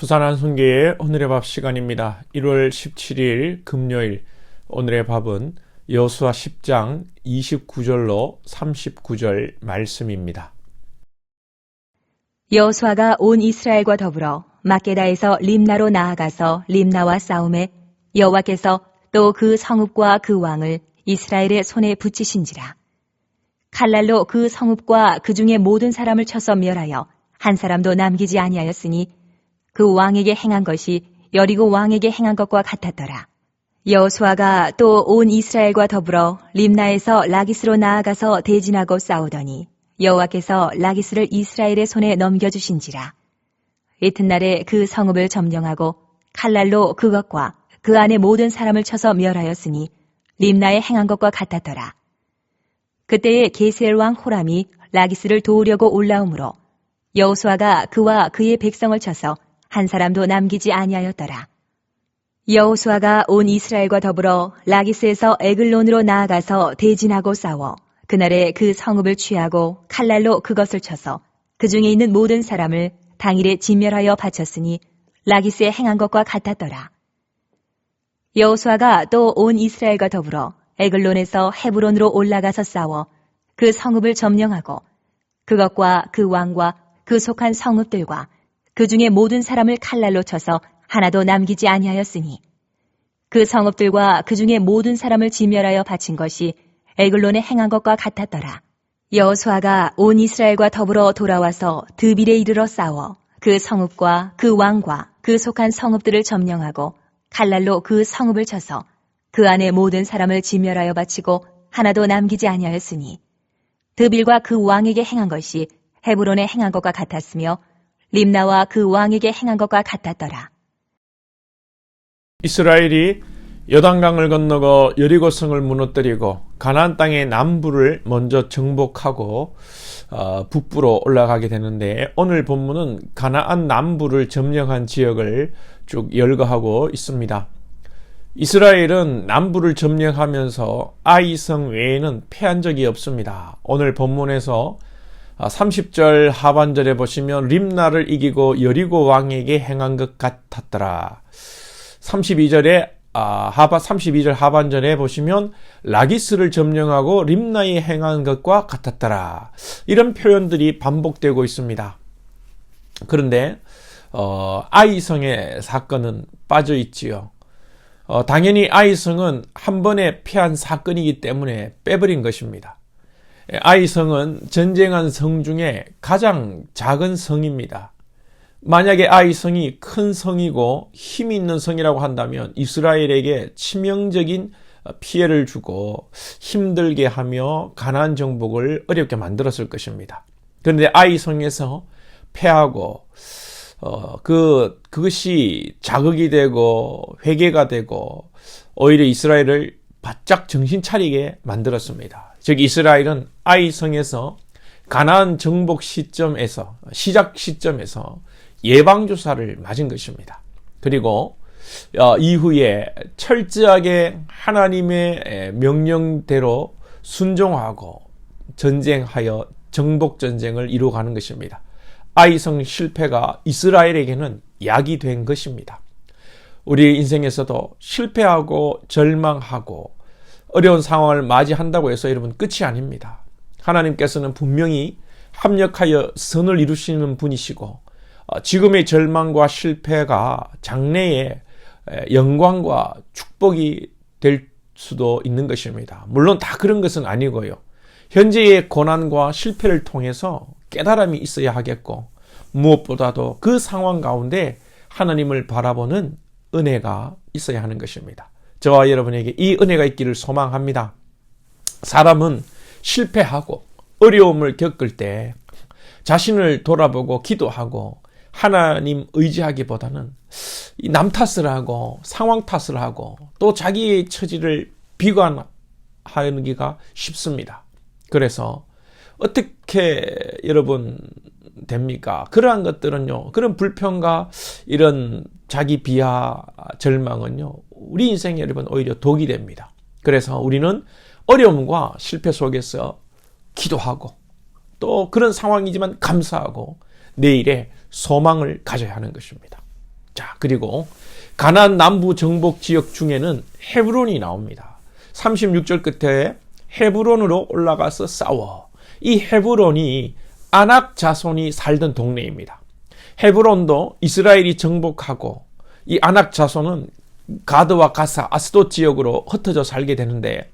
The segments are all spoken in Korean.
부산 한송교회 오늘의 밥 시간입니다. 1월 17일 금요일 오늘의 밥은 여호수아 10장 29절로 39절 말씀입니다. 여호수아가 온 이스라엘과 더불어 막게다에서 림나로 나아가서 림나와 싸움에 여호와께서 또 그 성읍과 그 왕을 이스라엘의 손에 붙이신지라. 칼날로 그 성읍과 그 중에 모든 사람을 쳐서 멸하여 한 사람도 남기지 아니하였으니 그 왕에게 행한 것이 여리고 왕에게 행한 것과 같았더라. 여호수아가 또 온 이스라엘과 더불어 림나에서 라기스로 나아가서 대진하고 싸우더니 여호와께서 라기스를 이스라엘의 손에 넘겨주신지라. 이튿날에 그 성읍을 점령하고 칼날로 그것과 그 안에 모든 사람을 쳐서 멸하였으니 림나에 행한 것과 같았더라. 그때에 게셀 왕 호람이 라기스를 도우려고 올라오므로 여호수아가 그와 그의 백성을 쳐서 한 사람도 남기지 아니하였더라. 여호수아가 온 이스라엘과 더불어 라기스에서 에글론으로 나아가서 대진하고 싸워 그날에 그 성읍을 취하고 칼날로 그것을 쳐서 그 중에 있는 모든 사람을 당일에 진멸하여 바쳤으니 라기스에 행한 것과 같았더라. 여호수아가 또 온 이스라엘과 더불어 에글론에서 헤브론으로 올라가서 싸워 그 성읍을 점령하고 그것과 그 왕과 그 속한 성읍들과 그 중에 모든 사람을 칼날로 쳐서 하나도 남기지 아니하였으니 그 성읍들과 그 중에 모든 사람을 진멸하여 바친 것이 에글론에 행한 것과 같았더라. 여호수아가 온 이스라엘과 더불어 돌아와서 드빌에 이르러 싸워 그 성읍과 그 왕과 그 속한 성읍들을 점령하고 칼날로 그 성읍을 쳐서 그 안에 모든 사람을 진멸하여 바치고 하나도 남기지 아니하였으니 드빌과 그 왕에게 행한 것이 헤브론에 행한 것과 같았으며 림나와 그 왕에게 행한 것과 같았더라. 이스라엘이 요단강을 건너고 여리고성을 무너뜨리고 가나안 땅의 남부를 먼저 정복하고 북부로 올라가게 되는데 오늘 본문은 가나안 남부를 점령한 지역을 쭉 열거하고 있습니다. 이스라엘은 남부를 점령하면서 아이성 외에는 패한 적이 없습니다. 오늘 본문에서 30절 하반절에 보시면 림나를 이기고 여리고 왕에게 행한 것 같았더라. 32절 하반절에 보시면 라기스를 점령하고 림나에 행한 것과 같았더라. 이런 표현들이 반복되고 있습니다. 그런데 아이성의 사건은 빠져 있지요. 당연히 아이성은 한 번에 패한 사건이기 때문에 빼버린 것입니다. 아이성은 전쟁한 성 중에 가장 작은 성입니다. 만약에 아이성이 큰 성이고 힘이 있는 성이라고 한다면 이스라엘에게 치명적인 피해를 주고 힘들게 하며 가나안 정복을 어렵게 만들었을 것입니다. 그런데 아이성에서 패하고 그것이 자극이 되고 회개가 되고 오히려 이스라엘을 바짝 정신 차리게 만들었습니다. 즉 이스라엘은 아이성에서 가나안 정복 시점에서 시작 시점에서 예방주사를 맞은 것입니다. 그리고 이후에 철저하게 하나님의 명령대로 순종하고 전쟁하여 정복전쟁을 이루어가는 것입니다. 아이성 실패가 이스라엘에게는 약이 된 것입니다. 우리 인생에서도 실패하고 절망하고 어려운 상황을 맞이한다고 해서 여러분 끝이 아닙니다. 하나님께서는 분명히 합력하여 선을 이루시는 분이시고 지금의 절망과 실패가 장래의 영광과 축복이 될 수도 있는 것입니다. 물론 다 그런 것은 아니고요. 현재의 고난과 실패를 통해서 깨달음이 있어야 하겠고 무엇보다도 그 상황 가운데 하나님을 바라보는 은혜가 있어야 하는 것입니다. 저와 여러분에게 이 은혜가 있기를 소망합니다. 사람은 실패하고 어려움을 겪을 때 자신을 돌아보고 기도하고 하나님 의지하기보다는 남 탓을 하고 상황 탓을 하고 또 자기의 처지를 비관하기가 쉽습니다. 그래서 어떻게 여러분 됩니까? 그러한 것들은요, 그런 불평과 이런 자기 비하, 절망은요, 우리 인생에 여러분 오히려 독이 됩니다. 그래서 우리는 어려움과 실패 속에서 기도하고 또 그런 상황이지만 감사하고 내일에 소망을 가져야 하는 것입니다. 자, 그리고 가나안 남부 정복 지역 중에는 헤브론이 나옵니다. 36절 끝에 헤브론으로 올라가서 싸워. 이 헤브론이 아낙 자손이 살던 동네입니다. 헤브론도 이스라엘이 정복하고 이 아낙 자손은 가드와 가사, 아스돗 지역으로 흩어져 살게 되는데,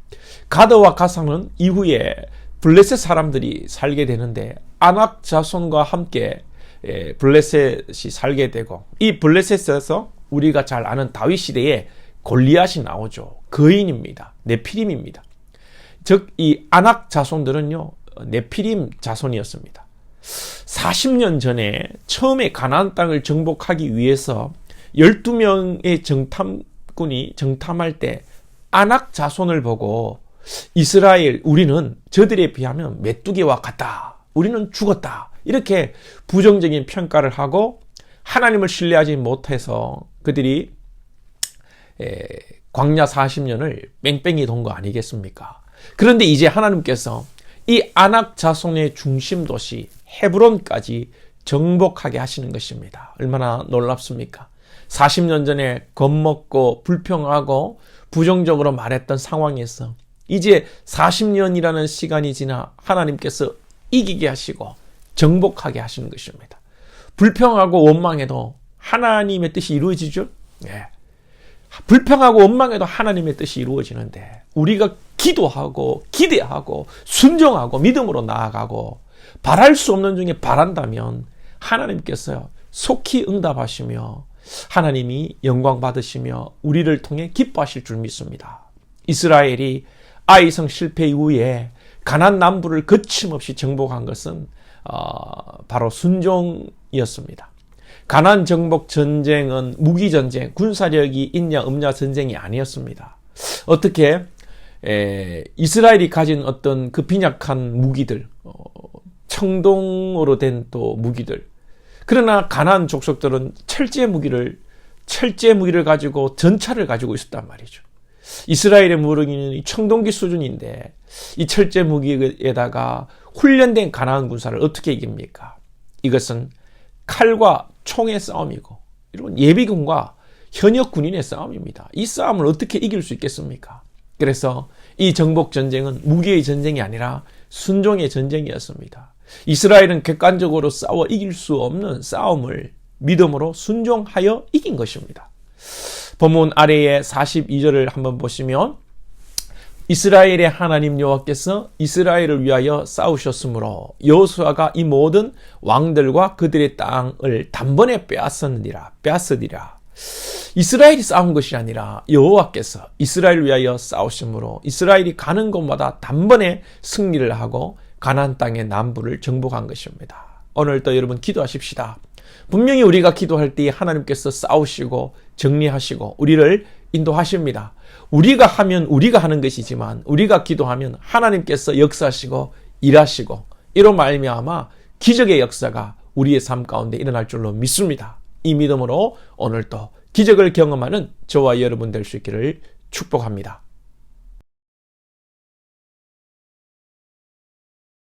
가드와 가사는 이후에 블레셋 사람들이 살게 되는데, 아낙 자손과 함께 블레셋이 살게 되고, 이 블레셋에서 우리가 잘 아는 다윗 시대에 골리앗이 나오죠. 거인입니다. 네피림입니다. 즉 이 아낙 자손들은요, 네피림 자손이었습니다. 40년 전에 처음에 가나안 땅을 정복하기 위해서 12명의 정탐꾼이 정탐할 때 아낙 자손을 보고 이스라엘, 우리는 저들에 비하면 메뚜기와 같다, 우리는 죽었다, 이렇게 부정적인 평가를 하고 하나님을 신뢰하지 못해서 그들이 광야 40년을 뺑뺑이 돈 거 아니겠습니까? 그런데 이제 하나님께서 이 아낙 자손의 중심 도시 헤브론까지 정복하게 하시는 것입니다. 얼마나 놀랍습니까? 40년 전에 겁먹고 불평하고 부정적으로 말했던 상황에서 이제 40년이라는 시간이 지나 하나님께서 이기게 하시고 정복하게 하시는 것입니다. 불평하고 원망해도 하나님의 뜻이 이루어지죠? 네. 불평하고 원망해도 하나님의 뜻이 이루어지는데, 우리가 기도하고 기대하고 순종하고 믿음으로 나아가고 바랄 수 없는 중에 바란다면 하나님께서 속히 응답하시며 하나님이 영광 받으시며 우리를 통해 기뻐하실 줄 믿습니다. 이스라엘이 아이성 실패 이후에 가나안 남부를 거침없이 정복한 것은 바로 순종이었습니다. 가나안 정복 전쟁은 무기 전쟁, 군사력이 있냐 없냐 전쟁이 아니었습니다. 어떻게 이스라엘이 가진 어떤 그 빈약한 무기들, 청동으로 된 또 무기들, 그러나 가나안 족속들은 철제 무기를 가지고 전차를 가지고 있었단 말이죠. 이스라엘의 무기는 청동기 수준인데 이 철제 무기에다가 훈련된 가나안 군사를 어떻게 이깁니까? 이것은 칼과 총의 싸움이고, 이런 예비군과 현역 군인의 싸움입니다. 이 싸움을 어떻게 이길 수 있겠습니까? 그래서 이 정복 전쟁은 무기의 전쟁이 아니라 순종의 전쟁이었습니다. 이스라엘은 객관적으로 싸워 이길 수 없는 싸움을 믿음으로 순종하여 이긴 것입니다. 본문 아래에 42절을 한번 보시면, 이스라엘의 하나님 여호와께서 이스라엘을 위하여 싸우셨으므로 여호수아가 이 모든 왕들과 그들의 땅을 단번에 빼앗으리라. 이스라엘이 싸운 것이 아니라 여호와께서 이스라엘을 위하여 싸우심으로 이스라엘이 가는 곳마다 단번에 승리를 하고 가나안 땅의 남부를 정복한 것입니다. 오늘도 여러분 기도하십시다. 분명히 우리가 기도할 때 하나님께서 싸우시고 정리하시고 우리를 인도하십니다. 우리가 하면 우리가 하는 것이지만 우리가 기도하면 하나님께서 역사하시고 일하시고, 이로 말미암아 기적의 역사가 우리의 삶 가운데 일어날 줄로 믿습니다. 이 믿음으로 오늘도 기적을 경험하는 저와 여러분 될 수 있기를 축복합니다.